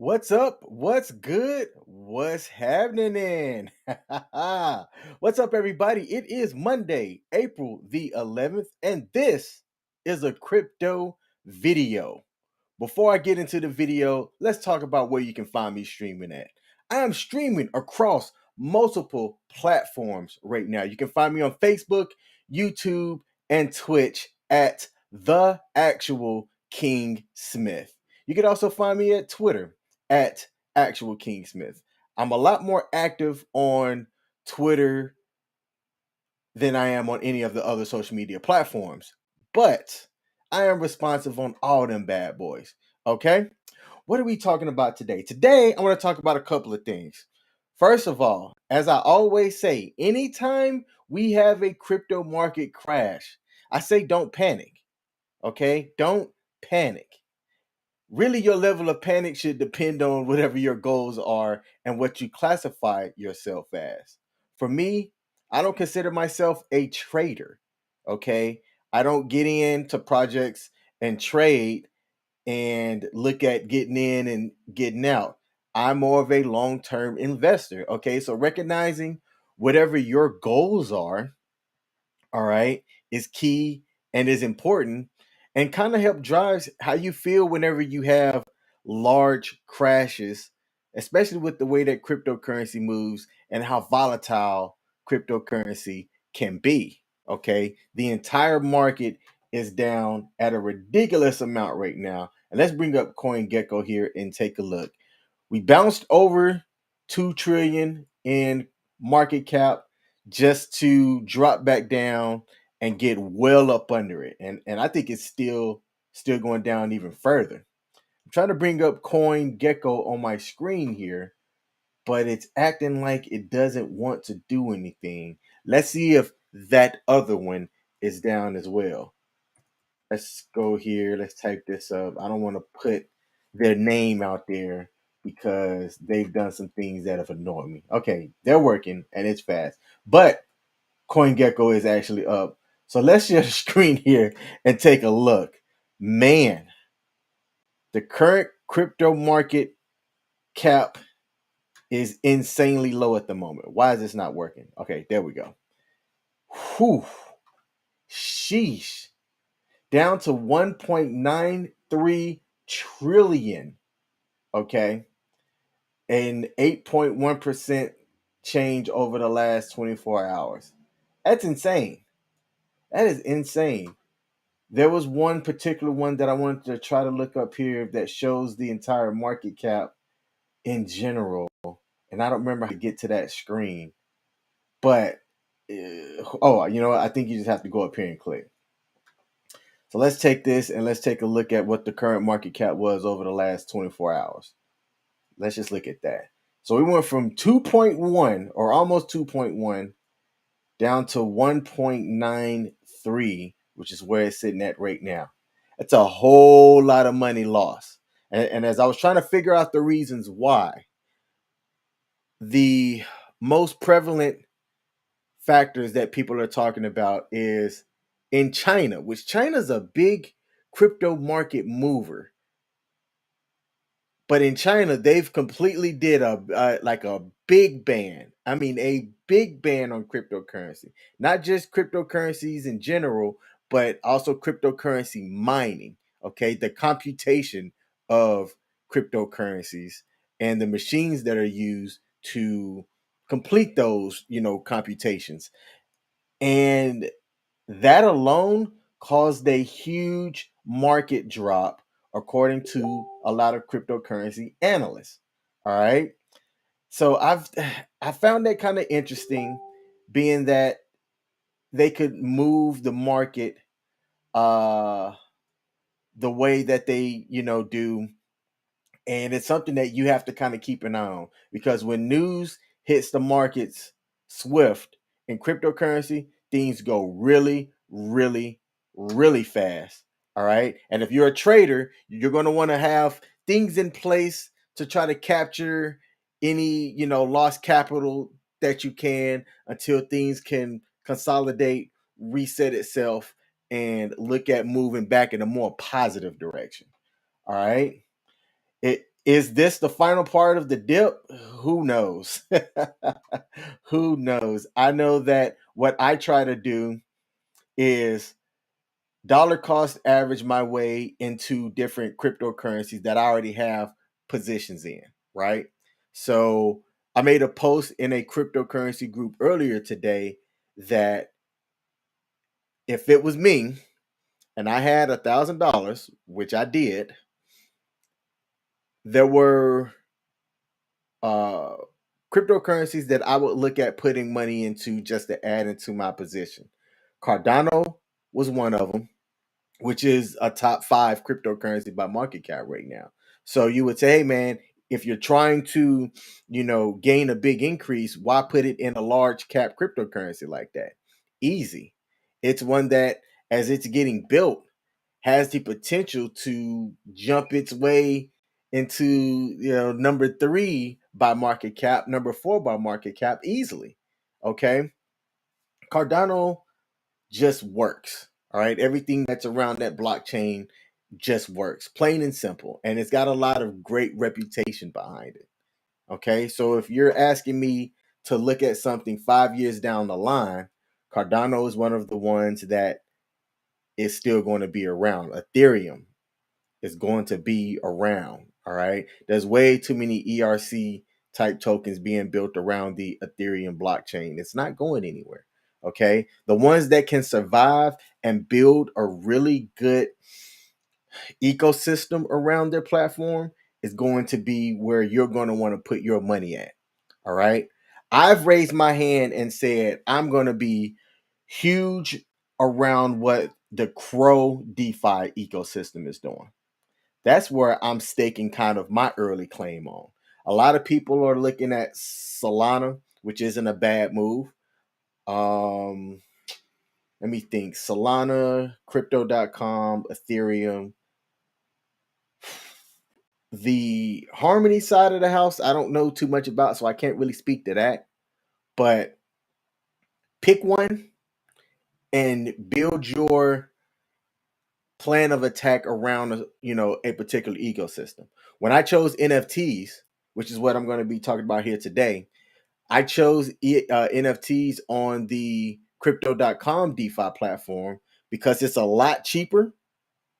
What's up? What's good? What's happening? What's up, everybody? It is Monday, April the 11th, and this is a crypto video. Before I get into the video, let's talk about where you can find me streaming at. I am streaming across multiple platforms right now. You can find me on Facebook, YouTube, and Twitch at The Actual King Smith. You can also find me at Twitter at Actual King Smith. I'm a lot more active on Twitter than I am on any of the other social media platforms, but I am responsive on all them bad boys. Okay? What are we talking about today? Today, I want to talk about a couple of things. First of all, as I always say, anytime we have a crypto market crash, I say don't panic. Okay? Don't panic. Really, your level of panic should depend on whatever your goals are and what you classify yourself as. For me, I don't consider myself a trader. Okay? I don't get into projects and trade and look at getting in and getting out. I'm more of a long term investor. Okay. So recognizing whatever your goals are, all right, is key and is important and kind of help drives how you feel whenever you have large crashes, especially with the way that cryptocurrency moves and how volatile cryptocurrency can be. Okay. The entire market is down at a ridiculous amount right now. And let's bring up CoinGecko here and take a look. We bounced over 2 trillion in market cap just to drop back down and get well up under it. And I think it's still going down even further. I'm trying to bring up CoinGecko on my screen here, but it's acting like it doesn't want to do anything. Let's see if that other one is down as well. Let's go here. Let's type this up. I don't want to put their name out there because they've done some things that have annoyed me. Okay, they're working and it's fast. But CoinGecko is actually up. So let's share the screen here and take a look. Man, the current crypto market cap is insanely low at the moment. Why is this not working? Okay, there we go. Whew. Sheesh. Down to 1.93 trillion. Okay. An 8.1% change over the last 24 hours. That's insane. That is insane. There was one particular one that I wanted to try to look up here that shows the entire market cap in general. And I don't remember how to get to that screen. But, oh, you know what? I think you just have to go up here and click. So let's take this and let's take a look at what the current market cap was over the last 24 hours. Let's just look at that. So we went from 2.1 or almost 2.1 down to 1.93, which is where it's sitting at right now. That's a whole lot of money lost. And as I was trying to figure out the reasons why, the most prevalent factors that people are talking about is in China, which China's a big crypto market mover. But in China, they've completely did like a big ban. I mean, a big ban on cryptocurrency. Not just cryptocurrencies in general, but also cryptocurrency mining. Okay, the computation of cryptocurrencies and the machines that are used to complete those, computations. And that alone caused a huge market drop, according to a lot of cryptocurrency analysts. All right. So I found that kind of interesting, being that they could move the market uh the way that they, do. And it's something that you have to kind of keep an eye on, because when news hits the markets swift in cryptocurrency, things go really, really, really fast. All right. And if you're a trader, you're going to want to have things in place to try to capture any, lost capital that you can until things can consolidate, reset itself, and look at moving back in a more positive direction. All right. Is this the final part of the dip? Who knows? Who knows? I know that what I try to do is dollar cost average my way into different cryptocurrencies that I already have positions in, right? So I made a post in a cryptocurrency group earlier today that if it was me and I had $1,000, which I did, there were uh cryptocurrencies that I would look at putting money into just to add into my position. Cardano was one of them, which is a top 5 cryptocurrency by market cap right now. So you would say, hey man, if you're trying to, gain a big increase, why put it in a large cap cryptocurrency like that? Easy. It's one that, as it's getting built, has the potential to jump its way into, number 3 by market cap, number 4 by market cap easily. Okay. Cardano just works. All right. Everything that's around that blockchain just works, plain and simple. And it's got a lot of great reputation behind it. Okay. So if you're asking me to look at something 5 years down the line, Cardano is one of the ones that is still going to be around. Ethereum is going to be around. All right. There's way too many ERC type tokens being built around the Ethereum blockchain. It's not going anywhere. Okay. The ones that can survive and build a really good ecosystem around their platform is going to be where you're going to want to put your money at. All right. I've raised my hand and said, I'm going to be huge around what the Crow DeFi ecosystem is doing. That's where I'm staking kind of my early claim on. A lot of people are looking at Solana, which isn't a bad move. Let me think. Solana, crypto.com, Ethereum. The Harmony side of the house, I don't know too much about, so I can't really speak to that. But pick one and build your plan of attack around a particular ecosystem. When I chose NFTs, which is what I'm going to be talking about here today, I chose NFTs on the crypto.com DeFi platform because it's a lot cheaper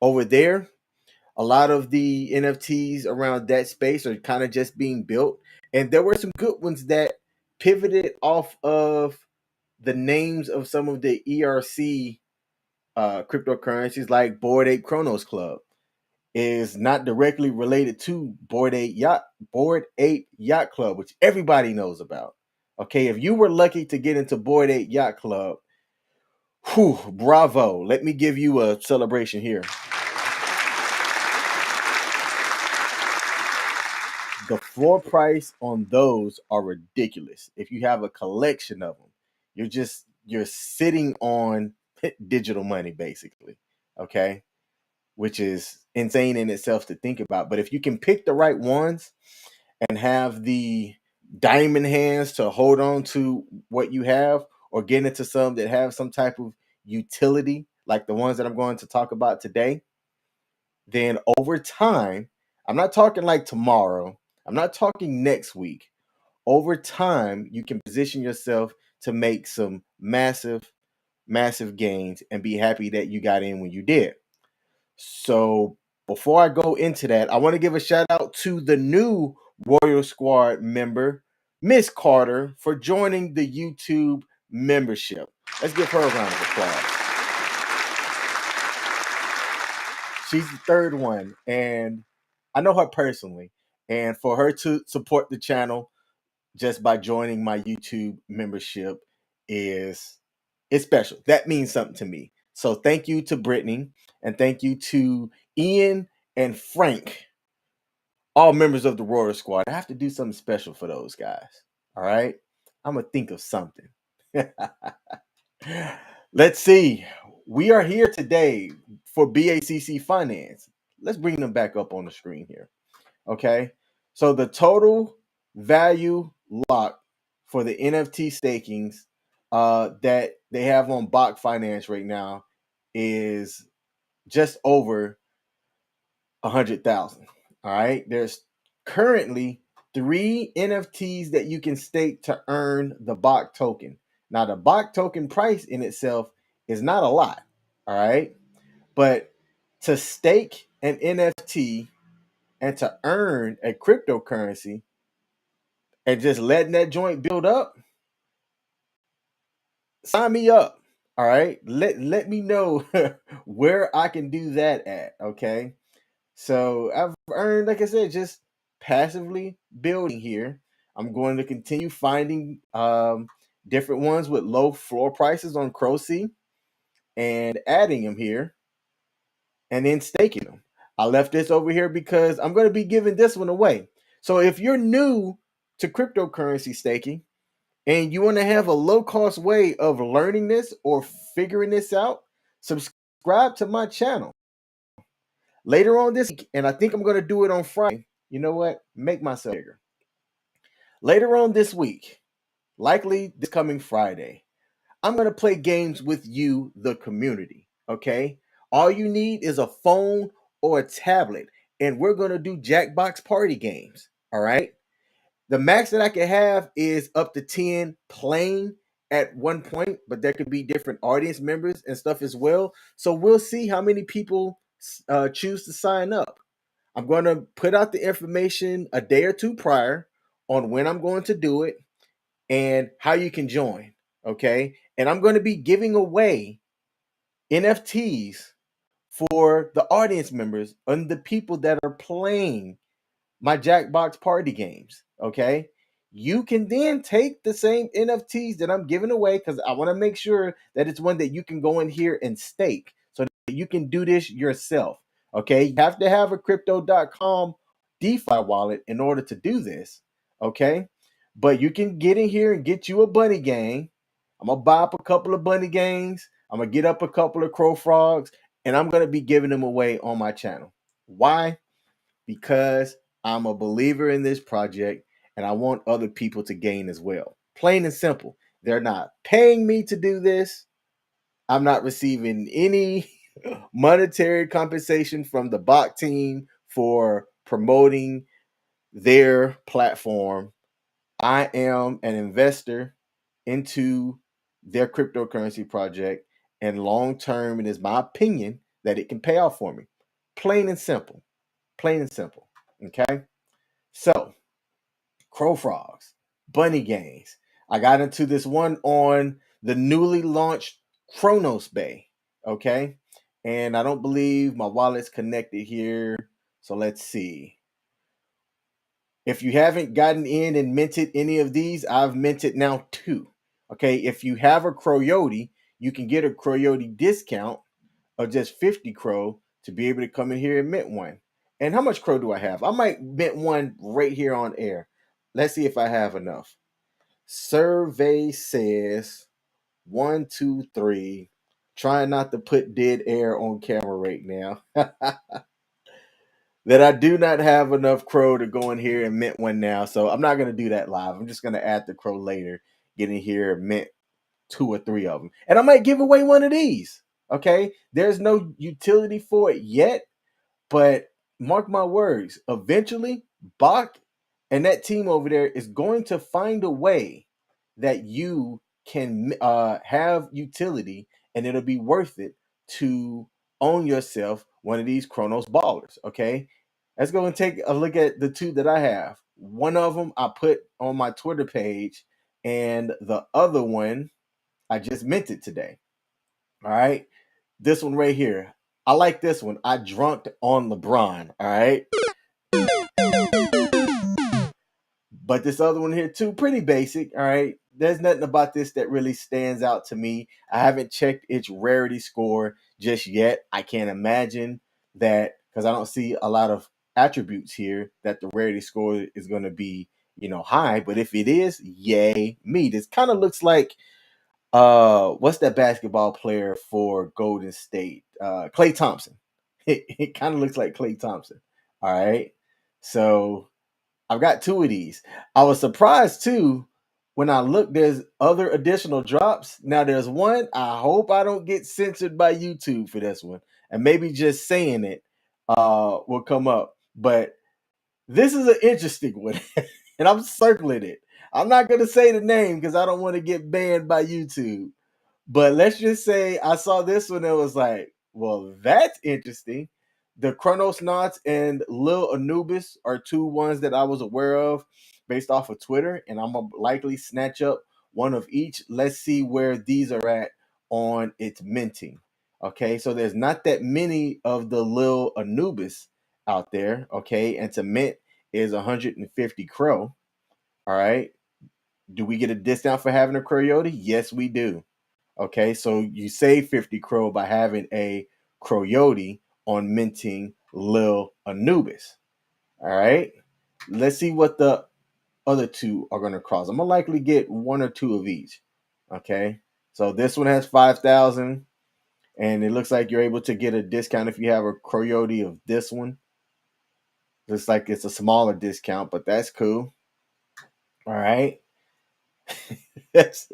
over there. A lot of the NFTs around that space are kind of just being built, and there were some good ones that pivoted off of the names of some of the ERC cryptocurrencies, like Bored Ape Chronos Club is not directly related to Bored Ape Yacht Club, which everybody knows about. Okay, if you were lucky to get into Bored Ape Yacht Club, whew, bravo. Let me give you a celebration here. The floor price on those are ridiculous. If you have a collection of them, you're sitting on digital money basically. Okay, which is insane in itself to think about. But if you can pick the right ones and have the diamond hands to hold on to what you have, or get into some that have some type of utility, like the ones that I'm going to talk about today, then over time, I'm not talking like tomorrow, I'm not talking next week. Over time, you can position yourself to make some massive, massive gains and be happy that you got in when you did. So before I go into that, I want to give a shout out to the new Royal Squad member, Miss Carter, for joining the YouTube membership. Let's give her a round of applause. She's the third one, and I know her personally. And for her to support the channel just by joining my YouTube membership is it's special. That means something to me. So thank you to Brittany, and thank you to Ian and Frank, all members of the Royal Squad. I have to do something special for those guys. All right. I'm gonna think of something. Let's see. We are here today for bacc finance. Let's bring them back up on the screen here. Okay. So the total value lock for the NFT stakings that they have on bacc.finance right now is just over 100,000. All right. There's currently 3 NFTs that you can stake to earn the bacc token. Now, the bacc token price in itself is not a lot, all right? But to stake an NFT and to earn a cryptocurrency and just letting that joint build up, sign me up. All right. Let me know where I can do that at. Okay. So I've earned, like I said, just passively building here. I'm going to continue finding different ones with low floor prices on Crofam and adding them here and then staking them. I left this over here because I'm going to be giving this one away. So if you're new to cryptocurrency staking and you want to have a low cost way of learning this or figuring this out, subscribe to my channel. Later on this week, and I think I'm going to do it on Friday. You know what? Make myself bigger. Later on this week, likely this coming Friday, I'm going to play games with you, the community. Okay? All you need is a phone or a tablet, and we're going to do Jackbox party games. All right? The max that I can have is up to 10 playing at one point, but there could be different audience members and stuff as well. So we'll see how many people choose to sign up. I'm going to put out the information a day or two prior on when I'm going to do it and how you can join. Okay. And I'm going to be giving away NFTs for the audience members and the people that are playing my Jackbox party games. Okay. You can then take the same NFTs that I'm giving away because I want to make sure that it's one that you can go in here and stake so that you can do this yourself. Okay. You have to have a crypto.com DeFi wallet in order to do this. Okay. But you can get in here and get you a bunny gang. I'm going to buy up a couple of bunny gangs. I'm going to get up a couple of crow frogs and I'm going to be giving them away on my channel. Why? Because I'm a believer in this project and I want other people to gain as well. Plain and simple. They're not paying me to do this. I'm not receiving any monetary compensation from the bot team for promoting their platform. I am an investor into their cryptocurrency project, and long term, it is my opinion that it can pay off for me. Plain and simple. Plain and simple. Okay. So, crow frogs, bunny games. I got into this one on the newly launched Kronos Bay. Okay. And I don't believe my wallet's connected here. So let's see. If you haven't gotten in and minted any of these, I've minted now 2. Okay. If you have a Croyote, you can get a Croyote discount of just 50 crow to be able to come in here and mint one. And how much crow do I have? I might mint one right here on air. Let's see if I have enough. Survey says 1, 2, 3. Trying not to put dead air on camera right now. That I do not have enough crow to go in here and mint one now. So I'm not going to do that live. I'm just going to add the crow later. Get in here and mint 2 or 3 of them. And I might give away one of these. Okay. There's no utility for it yet, but mark my words, eventually Bach and that team over there is going to find a way that you can have utility and it'll be worth it to own yourself one of these Chronos ballers. Okay. Let's go and take a look at the 2 that I have. One of them I put on my Twitter page, and the other one I just minted today. All right. This one right here. I like this one. I drunked on LeBron. All right. But this other one here too, pretty basic. All right. There's nothing about this that really stands out to me. I haven't checked its rarity score just yet. I can't imagine that because I don't see a lot of attributes here that the rarity score is going to be, high. But if it is, yay me. This kind of looks like what's that basketball player for Golden State? Klay Thompson. It kind of looks like Klay Thompson. All right. So I've got 2 of these. I was surprised too when I looked. There's other additional drops. Now there's one. I hope I don't get censored by YouTube for this one, and maybe just saying it will come up. But This is an interesting one, and I'm circling it. I'm not going to say the name because I don't want to get banned by YouTube. But let's just say I saw this one and was like, well, that's interesting. The Chronosnauts and Lil Anubis are two ones that I was aware of based off of Twitter, and I'm gonna likely snatch up one of each. Let's see where these are at on its minting. Okay, so there's not that many of the Lil Anubis out there. Okay, and to mint is 150 crow. All right, do we get a discount for having a Coyote? Yes, we do. Okay, so you save 50 crow by having a Coyote on minting Lil Anubis. All right, let's see what the other two are going to cost. I'm going to likely get one or two of each. Okay, so this one has 5,000, and it looks like you're able to get a discount if you have a Coyote of this one. Looks like it's a smaller discount, but that's cool. All right. That's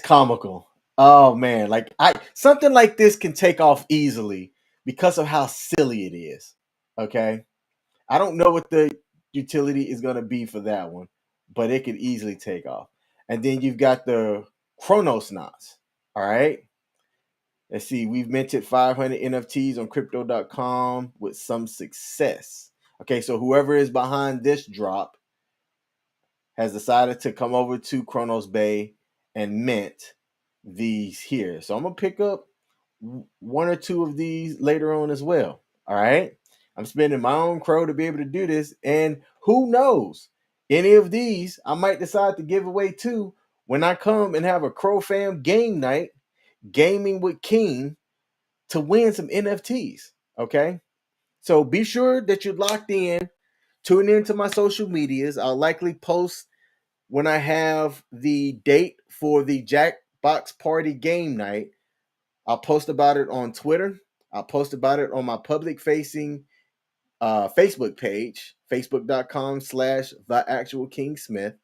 comical. Oh man, like I something like this can take off easily because of how silly it is. Okay, I don't know what the utility is going to be for that one, but it could easily take off. And then you've got the Chronosnauts. All right, let's see. We've minted 500 NFTs on Crypto.com with some success. Okay, so whoever is behind this drop has decided to come over to Kronos Bay and mint these here. So I'm gonna pick up one or two of these later on as well. All right. I'm spending my own crow to be able to do this. And who knows? Any of these I might decide to give away too when I come and have a Crofam game night, gaming with King to win some NFTs. Okay. So be sure that you're locked in. Tune into my social medias. I'll likely post when I have the date for the Jackbox Party game night. I'll post about it on Twitter. I'll post about it on my public facing Facebook page, facebook.com/the actual King Smith.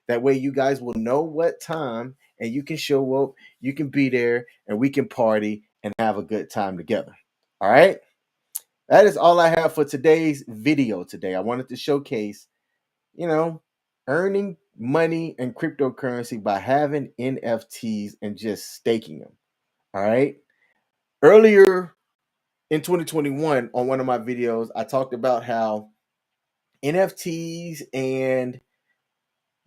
That way you guys will know what time and you can show up, you can be there, and we can party and have a good time together. All right. That is all I have for today's video today. I wanted to showcase, you know, earning money and cryptocurrency by having NFTs and just staking them. All right. Earlier in 2021, on one of my videos, I talked about how NFTs and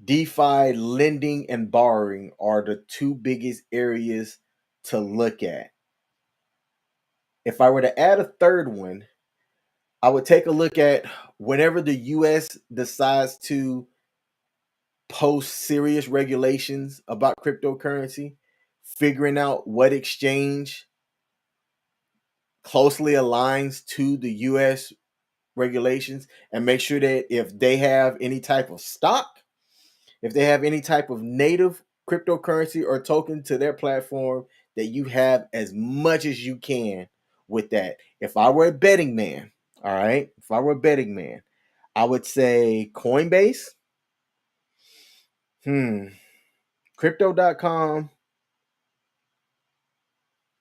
DeFi lending and borrowing are the two biggest areas to look at. If I were to add a third one, I would take a look at whenever the US decides to post serious regulations about cryptocurrency, figuring out what exchange closely aligns to the US regulations, and make sure that if they have any type of stock, if they have any type of native cryptocurrency or token to their platform, that you have as much as you can with that. If I were a betting man, all right, if I were a betting man, I would say Coinbase, crypto.com,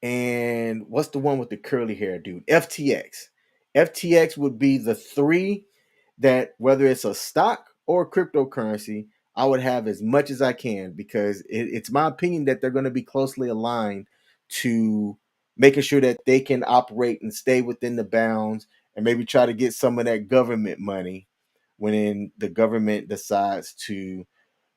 and what's the one with the curly hair dude? FTX. FTX would be the three that, whether it's a stock or cryptocurrency, I would have as much as I can, because it's my opinion that they're going to be closely aligned to making sure that they can operate and stay within the bounds, and maybe try to get some of that government money when the government decides to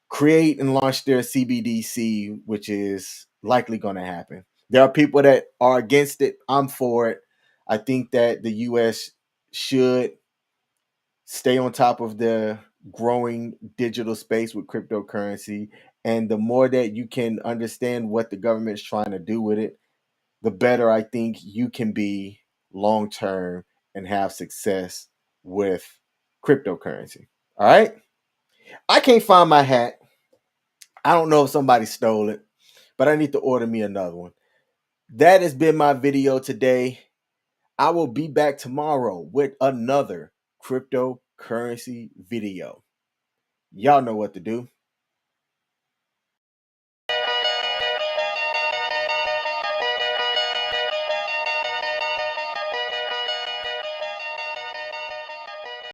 create and launch their CBDC, which is likely going to happen. There are people that are against it. I'm for it. I think that the US should stay on top of the growing digital space with cryptocurrency. And the more that you can understand what the government's trying to do with it, the better I think you can be long term and have success with cryptocurrency. All right. I can't find my hat. I don't know if somebody stole it, but I need to order me another one. That has been my video today. I will be back tomorrow with another cryptocurrency video. Y'all know what to do.